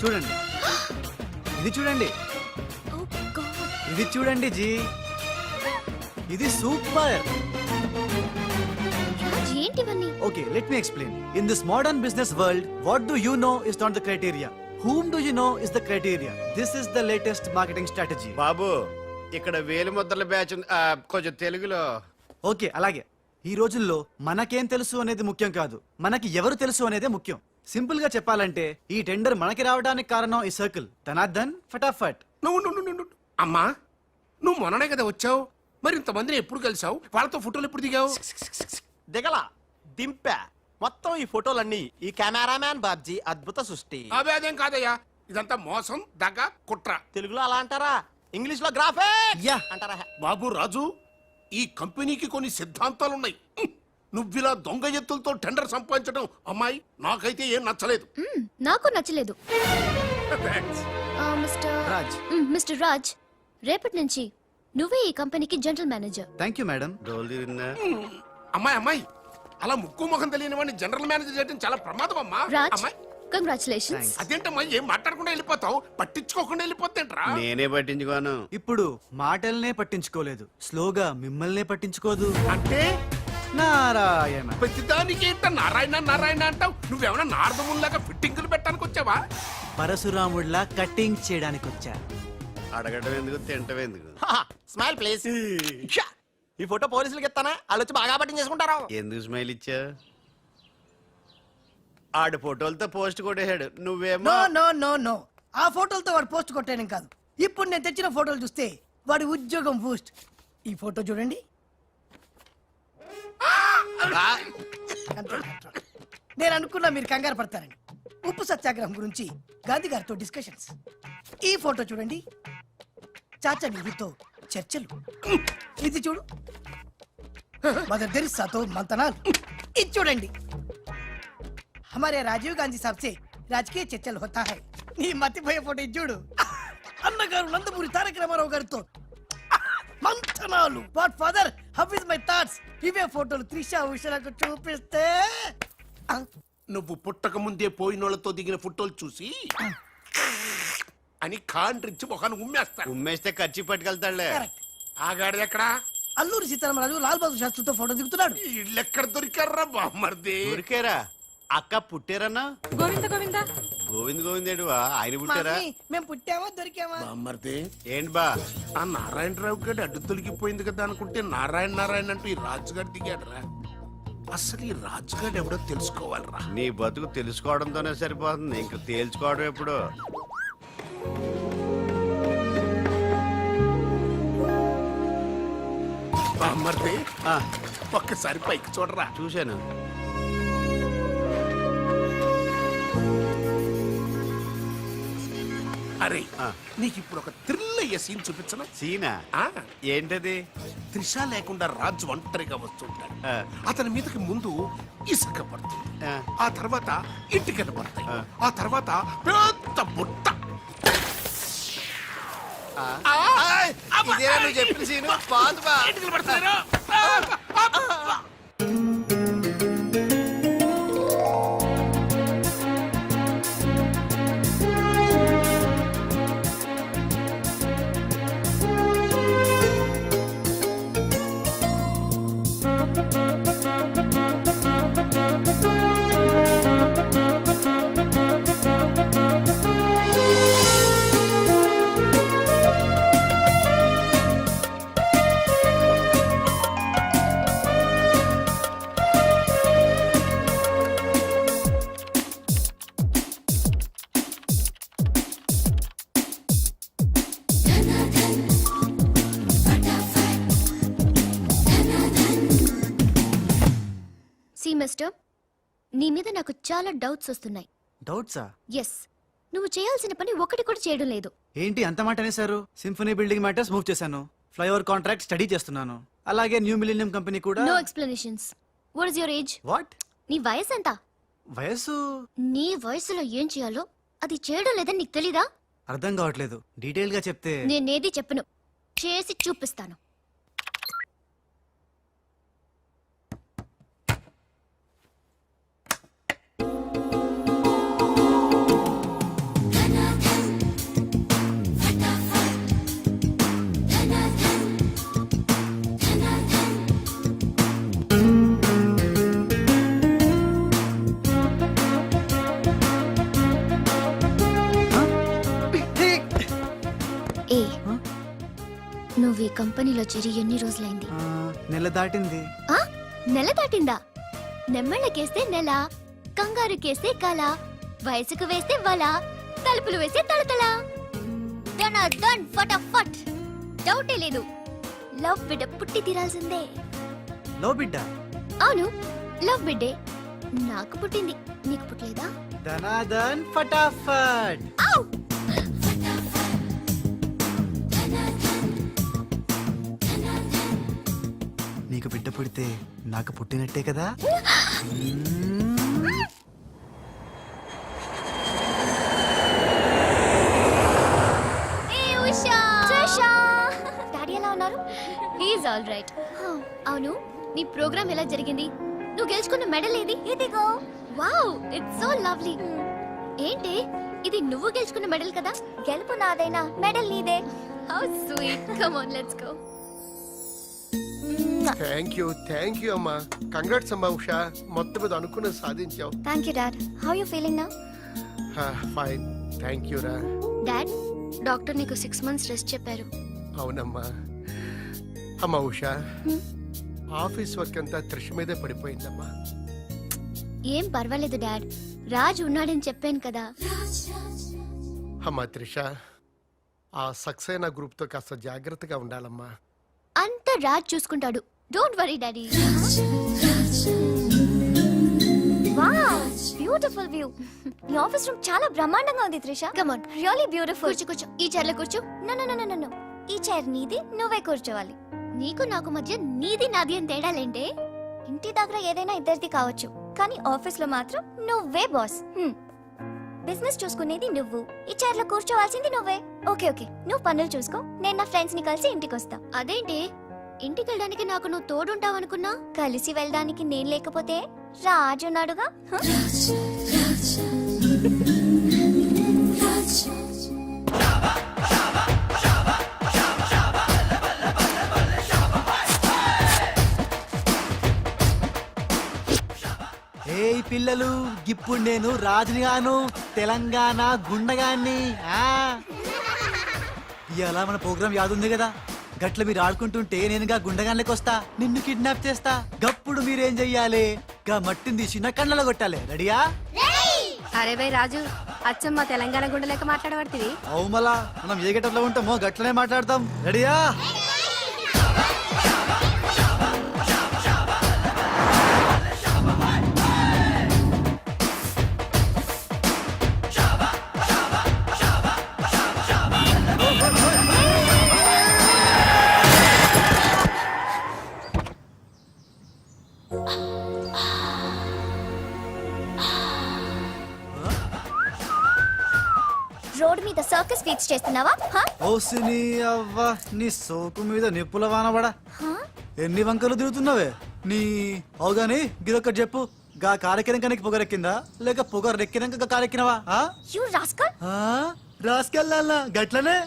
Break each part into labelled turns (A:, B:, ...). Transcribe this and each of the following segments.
A: చూడండి, ఇది చూడండి,
B: Oh God.
A: ఇది చూడండి జీ, ఇది సూపర్.
B: రాజ్ ఏంటివన్నీ?
A: Okay, let me explain. In this modern business world, what do you know is not the criteria. Whom do you know is the criteria. This is the latest marketing strategy.
C: బాబు ఇక్కడ వేలి ముద్రల batch కొంచెం తెలుగులో.
A: Okay, అలాగే. ఈ రోజుల్లో మనకేం తెలుసు అనేది ముఖ్యం కాదు, మనకి ఎవరు తెలుసు అనేదే ముఖ్యం. సింపుల్ గా చెప్పాలంటే ఈ టెండర్ మనకి రావడానికి కారణం ఈ సర్కిల్. ధనార్దన్ ఫటాఫట్.
D: నువ్వు అమ్మా, నువ్వు మొన్ననే కదా వచ్చావు, మరి ఇంతమందిని ఎప్పుడు కలిసావు? వాళ్ళతో ఫోటోలు ఎప్పుడు దిగావు?
E: దిగల దింపా. మొత్తం ఈ ఫోటోలన్నీ ఈ కెమెరామ్యాన్ బాబ్జీ అద్భుత సృష్టి.
D: అవే అదేం కాదయ్యా, ఇదంతా మోసం, దగ్గ, కుట్ర.
E: తెలుగులో అలా అంటారా, ఇంగ్లీష్ లో గ్రాఫే
A: యా.
E: అంటారా?
D: బాబు రాజు, ఈ కంపెనీకి కొన్ని సిద్ధాంతాలున్నాయి. నువ్విలా దొంగ ఎత్తులతో టెండర్ సంపాదించడం అమ్మాయి నాకైతే ఏం నచ్చలేదు.
B: నాకు నచ్చలేదు.
D: Thanks.
A: రాజ్.
B: మిస్టర్ రాజ్, రేపటి నుంచి నువ్వే ఈ కంపెనీకి general manager.
A: Thank you madam.
C: డోలు తిరిగిందా?
D: అమ్మాయి అలా ముక్కు ముఖం తెలియని వాడిని జనరల్ మేనేజర్ చేయడం చాలా ప్రమాదం అమ్మా.
B: రాజ్,
D: అమ్మాయి
B: కంగ్రాచులేషన్స్.
D: అదేంటమ్మా, ఏం మాట్లాడకుండా వెళ్ళిపోతావు? పట్టించుకోకుండా వెళ్ళిపోతేంట్రా?
C: నేనే పట్టించుకోను.
A: ఇప్పుడు మాటల్నే పట్టించుకోలేదు, స్లోగా మిమ్మల్నే పట్టించుకోదు.
D: అంటే
A: నారాయణ.
D: ప్రతిదానికి ఏంట నారాయణ నారాయణ అంటావు? నువ్వేమన్నా నారదముల్లాగా ఫిట్టింగులు పెట్టడానికి వచ్చావా?
A: పరశురాముడిలా కటింగ్ చేయడానికి వచ్చా.
C: అడగడం ఎందుకు, తింటం ఎందుకు?
E: Smile please. ఈ ఫోటో పోలీసులకి ఇస్తానా, వాళ్ళు వచ్చి బాగా పట్టించేసుకుంటారు.
C: ఎందుకు స్మైల్ ఇచ్చా? ఆడు ఫోటోలతో పోస్ట్ కొట్టేశాడు, నువ్వేమో.
F: నో నో నో నో, ఆ ఫోటోలతో వాడు పోస్ట్ కొట్టేయడం కాదు. ఇప్పుడు నేను తెచ్చిన ఫోటోలు చూస్తే వాడి ఉద్యోగం బూస్ట్. ఈ ఫోటో చూడండి. నేను అనుకున్నా మీరు కంగారు పడతారని. ఉప్పు సత్యాగ్రహం గురించి గాంధీ గారితో డిస్కషన్స్. ఈ ఫోటో చూడండి, చాచా నెహ్రూతో చర్చలు. ఇది చూడు, మదర్ తెరిసాతో మంతనాలు. ఇది చూడండి, हमारे राजीव गांधी साहब से राजकीय चर्चल होता है. నీ మతిపోయే ఫోటో ఇది చూడు, అన్నగారు నందమూరి తారక రామారావు గారితో మంతనాలు. What father, how is my thoughts. ఇవే ఫోటోలు త్రిషా ఉషలకు చూపిస్తే
D: నువ్వు పుట్టక ముందే పోయినోళ్లతో దిగిన ఫోటోలు చూసి అని కాండ్రించి మొహాన్ని ఉమ్మేస్తాను.
C: ఉమ్మేస్తే ఖర్చు పట్టుకెళ్తాడులే.
F: కరెక్ట్.
D: ఆగాడు ఎక్కడా?
F: అల్లూరి సీతారామరాజు లాల్ బహదూర్ శాస్త్రితో ఫోటో దిగుతున్నాడు.
D: ఇల్లు ఎక్కడ దొరికారా బామ్మర్ది?
C: ఊరికేరా అక్క పుట్టారన్నా?
B: గోవింద గోవింద.
C: గోవింద్ గోవిందేడువా, ఆయన పుట్టారా?
F: మమ్మీ, మేము పుట్టామా దొరికామా?
D: బామ్మర్ది,
C: ఏంటి బా?
D: ఆ నారాయణరావు గారి అడ్డు తొలగిపోయింది కదా అనుకుంటే నారాయణ నారాయణ అంటూ ఈ రాజుగారు దిగాడరా. అసలు ఈ రాజుగారు ఎవడో తెలుసుకోవాలరా.
C: నీ బతుకు తెలుసుకోవడంతోనే సరిపోతుంది, ఇంక తేల్చుకోవడం ఎప్పుడు?
D: బామ్మర్ది,
C: ఆ,
D: ఒక్కసారి పైకి చూడరా.
C: చూశాను.
D: అరే,
C: ఆ.
D: నీకు ఇప్పుడు ఒక థ్రిల్ అయ్యే సీన్ చూపించను.
C: సీనా?
D: ఆ,
C: ఏంటది?
D: త్రిష లేకుండా రాజు ఒంటరిగా వస్తుంటాడు.
C: ఆ.
D: అతని మీదకి ముందు ఇసుక పడుతుంది,
C: ఆ.
D: ఆ తర్వాత ఇటుకలు పడతాయి,
C: ఆ.
D: ఆ తర్వాత పెద్ద బుట్ట.
C: ఆ.
D: ఆ,
C: ఆయ్,
D: అబ్బా,
C: ఇదేనా నువ్వు చెప్పిన సీను? బాగుంది బా.
D: ఇటుకలు పడతాయిరా.
B: మిస్టర్, నీ మీద నాకు చాలా డౌట్స్ వస్తున్నాయి.
A: డౌట్సా?
B: ఎస్, నువ్వు చేయాల్సిన పని ఒకటి కూడా చేయడం లేదు.
A: ఏంటి అంత మాట అనేసారు? సింఫనీ బిల్డింగ్ మ్యాటర్స్ మూవ్ చేశాను, ఫ్లైఓవర్ కాంట్రాక్ట్ స్టడీ చేస్తున్నాను, అలాగే న్యూ మిలీనియం కంపెనీ కూడా.
B: No explanations. What is your age?
A: What?
B: నీ వయసు ఎంత?
A: వయసు?
B: నీ వయసులో ఏం చేయాలో అది చేయడం లేదని నీకు తెలీదా?
A: అర్థం కావట్లేదు, డీటెయిల్ గా చెప్తే.
B: నేనేది చెప్పను, చేసి చూపిస్తాను. నువ్వు ఈ కంపెనీలో చేరి ఎన్ని రోజులైంది?
A: నెల దాటింది.
B: ఆ? నెల దాటిందా? నెమ్మళ్ళకేస్తే నెల, కంగారుకేస్తే కల, వయసుకు వేస్తే వల, తలుపులు వేస్తే తలతల. డన్ ఫటాఫట్. డౌటే లేదు, లవ్ బిడ్డ పుట్టి తీరాల్సిందే.
A: లో బిడ్డ.
B: అవును, లవ్ బిడ్డే నాకు పుట్టింది, నీకు పుట్టలేదా?
A: ధనాధన్ ఫటాఫట్.
B: ఔ!
A: నీకు బిడ్డ పుడితే నాకు పుట్టినట్టే కదా.
B: డాడీ ఎలా ఉన్నారు? He's all right. అవును, నీ ప్రోగ్రామ్ ఎలా జరిగింది? నువ్వు గెలుచుకున్న మెడల్ ఏది? ఇదిగో. Wow, it's so lovely. ఏంటి ఇది, నువ్వు గెలుచుకున్న మెడల్ కదా? గెలుపు నాదైనా మెడల్ నీదే. How sweet. Come on, let's go.
D: Thank you అమ్మా. కంగ్రాట్స్ అమ్మా ఉషా, మొత్తం మీద అనుకున్నది సాధించావు.
B: Thank you dad. How you feeling now?
D: Fine, thank you రా.
B: డాడ్, డాక్టర్ నీకు 6 months రెస్ట్ చెప్పారు.
D: అవునమ్మా. అమ్మా ఉషా, ఆఫీస్ వర్క్ అంతా త్రిష మీదే పడిపోయిందమ్మా.
B: ఏం పర్వాలేదు డాడ్, రాజ్ ఉన్నాడని చెప్పాను కదా.
D: అమ్మా త్రిష, ఆ సక్సేనా గ్రూప్ తో కాస్త జాగ్రత్తగా ఉండాలమ్మా.
B: అంతా రాజ్ చూసుకుంటాడు, don't worry daddy. Wow, beautiful view. ఈ ఆఫీస్ రూమ్ చాలా బ్రహ్మాండంగా ఉంది Trisha. Come on, really beautiful. కూర్చో, ఈ చైర్ లో కూర్చో. నో, ఈ చైర్ నీది, నువ్వే కూర్చోవాలి. నీకు నాకు మధ్య నీది నాది అని తేడాలేంటే? ఇంటి దగ్గర ఏదైనా ఇద్దరిది కావచ్చు, కానీ ఆఫీస్ లో మాత్రం నువ్వే బాస్. బిజినెస్ చూసుకునేది నువ్వు, ఈ చైర్ లో కూర్చోవాల్సింది నువ్వే. ఓకే, నువ్వు పనులు చూసుకో, నేను నా ఫ్రెండ్స్ ని కలిసి ఇంటికి వస్తా. అదేంటి, ఇంటికి వెళ్ళడానికి నాకు నువ్వు తోడుంటావు అనుకున్నా? కలిసి వెళ్ళడానికి నేను లేకపోతే రాజు ఉన్నాడుగా.
A: ఏయ్ పిల్లలు, ఇప్పుడు నేను రాజునిగాను, తెలంగాణ గుండగాన్ని. ఇలా మన ప్రోగ్రామ్ యాదుంది కదా. గట్ల మీరు ఆడుకుంటుంటే నేనుగా గుండగాన్లకి వస్తా, నిన్ను కిడ్నాప్ చేస్తా. గప్పుడు మీరేం చెయ్యాలి? గా మట్టిని తీసి నా కళ్ళలో కొట్టాలి. రెడీయా?
G: అరే బై రాజు, అచ్చమ్మ తెలంగాణ గుండె లెక్క మాట్లాడబడుతుంది.
A: అవు మళ్ళా మనం ఏ గెటప్లో ఉంటామో గట్లనే మాట్లాడతాం. రెడీయా?
B: రోడ్ మీద సర్కస్ ఫిక్స్ చేస్తున్నావా?
A: ఓసిని అవ్వ, నీ సోకు మీద నిప్పుల వానబడా. ఎన్ని వంకలు తిరుగుతున్నావే నీ. అవుగాని గిదొక్కటి చెప్పు, గా కారెక్కినాక నీకు పొగరెక్కిందా, లేక పొగరెక్కినాక కారెక్కినవా?
B: You rascal.
A: రాసుకెళ్ళాలా గట్లనే.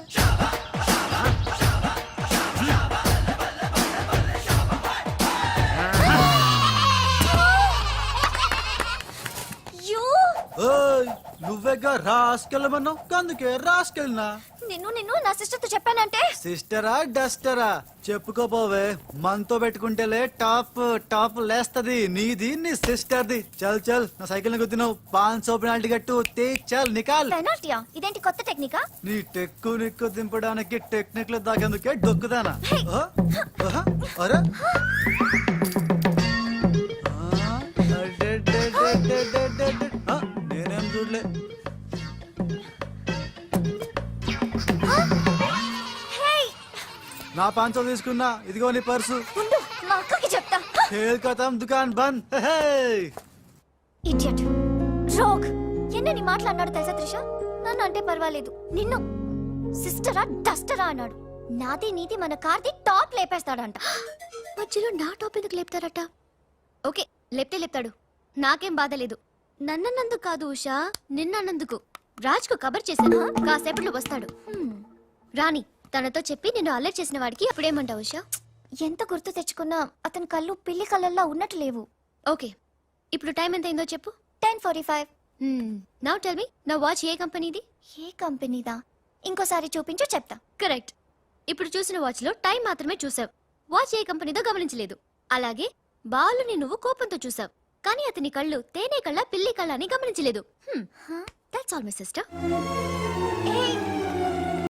A: నువ్వేగా రాసుకెళ్ళమన్నావు, అందుకే రాసుకెళ్ళినా.
B: నిన్ను నా సిస్టర్ తో చెప్పానంటే.
A: సిస్టరా డస్టరా చెప్పుకోపోవే, మనతో పెట్టుకుంటేలే టాప్ లేస్తది నీది నీ సిస్టర్ది. చల్ నా సైకిల్ ని గుద్దినావు, 500 పెనాల్టీ కట్టు. చల్ నికాల్.
B: పెనాల్టీయా? ఇదేంటి కొత్త టెక్నికా?
A: నీ టెక్కు నిక్కు దింపడానికి టెక్నిక్ లో దాగేందుకే డొక్కుదానా. అరే నేనేం చూడలే. నా 500 తీసుకున్నా, ఇదిగో నీ పర్సు.
B: మా అక్కకి చెప్తా.
A: ఖేల్ ఖతం, దుకాన్ బంద్.
B: Idiot, rogue. ఎన్నని మాట్లాడినాడు తెలుసా త్రిష? నన్ను అంటే పర్వాలేదు, నిన్ను సిస్టరా డస్టరా అన్నాడు. నాది నీది మన కార్ది టాప్ లేపేస్తాడంట. మధ్యలో నా టాప్ ఎందుకు లేపుతాడట? ఓకే, లేపుతాడు, నాకేం బాధ లేదు. నన్నందుకు కాదు ఉషా, నిన్నందుకు. రాజ్కు కబర్ చేశాను, కాసేపట్లో వస్తాడు. రాణి, తనతో చెప్పి నిన్ను అల్లరి చేసిన వాడికి అప్పుడేమంటావు ఉషా? ఎంత గుర్తు తెచ్చుకున్నా అతని కళ్ళు పిల్లి కళ్ళల్లో ఉన్నట్టు లేవు. ఓకే, ఇప్పుడు టైం ఎంత అయిందో చెప్పు. 10:45. నౌ టెల్ మీ, నా వాచ్ ఏ కంపెనీది? ఏ కంపెనీదా? ఇంకోసారి చూపించు చెప్తా. కరెక్ట్. ఇప్పుడు చూసిన వాచ్ లో టైం మాత్రమే చూసావు. వాచ్ ఏ కంపెనీదో గమనించలేదు. అలాగే బాలుని నువ్వు కోపంతో చూసావు, కానీ అతని కళ్ళు తేనె కళ్ళ పిల్లి కళ్ళ అని గమనించలేదు. That's all my sister.